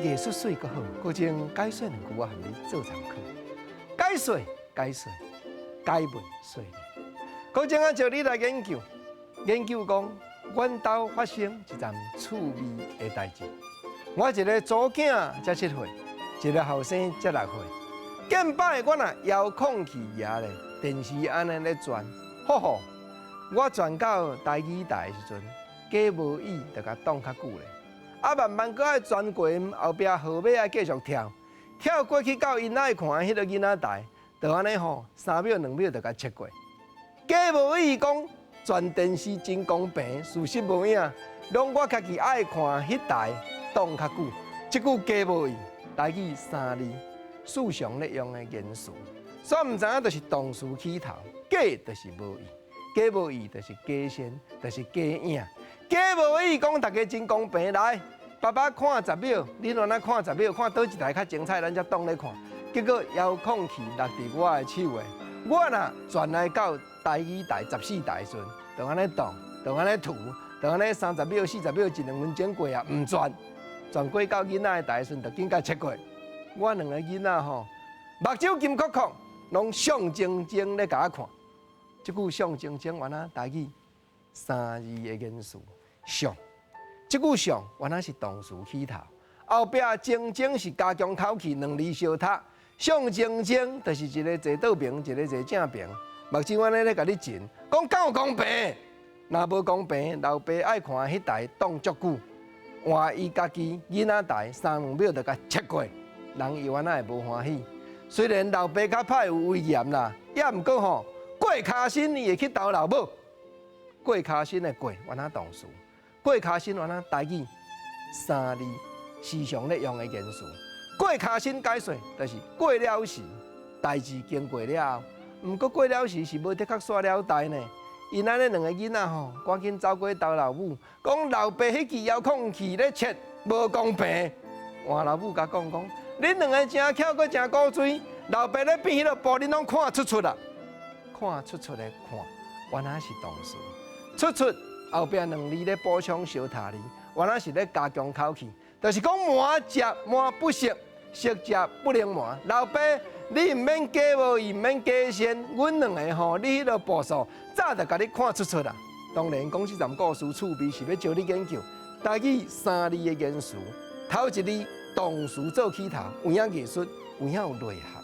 艺术水阁好，郭正解说两句，我和你做参考。解说，解文说理。郭正啊，照你来研究，讲，阮兜发生一件趣味的代志。我一个祖囝才7岁，一个后生才6岁。见摆我若遥控器拿咧，电视安尼咧转，我转到台语台的时阵，假无语就甲挡较久咧。啊，慢慢搁爱转过后壁号码爱继续跳过去到因爱看迄个囡仔台，就安尼3秒2秒就甲切过。假无语讲转电视真公平，事实无影，拢我家己爱看迄台挡较久。即句假无语，台语3字，时常咧用的言词，所以毋知影就是动词起头，假就是无语，假无语就是假仙，就是假影。假无语讲大家真公平来，爸爸看10秒，恁安那看10秒，看倒一台较精彩，咱才当咧看。结果遥控器落伫我的手的，我若转来到台语台14台的时阵，就安尼动，就安尼涂，就安尼30秒、40秒、1、2分钟过啊，唔转过到囡仔的台的时阵，就紧甲切过。我2个囡仔目睭金壳壳，拢上晶晶咧甲我看。即句上晶晶，原来台语3字的元素。上，即句上原来是动词起头，后壁晶晶是加强口气，2字相搭。上晶晶就是一个坐倒平，一个坐正平。目睭安尼咧甲你震，讲敢有公平？若无公平，老爸爱看迄台当足久，换伊家己囡仔台3、2秒就甲切过，人又安那会无欢喜。虽然老爸较歹有威严啦，也毋过过骹身伊会去斗老母。过骹身的过原来动词。过骹身原来台语3字，时常咧用的元素。过骹身解说就是过了时，代志经过了后，毋过过了时是无的确煞了代呢。因安尼2个囡仔赶紧走过斗老母，讲老爸迄支遥控器咧切无公平。换老母甲讲，恁2个真巧，阁真古锥，老爸咧变迄个布，恁拢看出啦。看出的看，原来是动词。出后壁2字咧补充小塔字，原来是咧加强口气，就是讲满食满不食，食食不能满。老爸，你毋免假无义，毋免假仙，阮2个你迄个步数早就甲你看出啦。当然，讲这站故事趣味是要招你研究，台语3字的元素，头一字动词做起头，有影艺术，有影有内涵。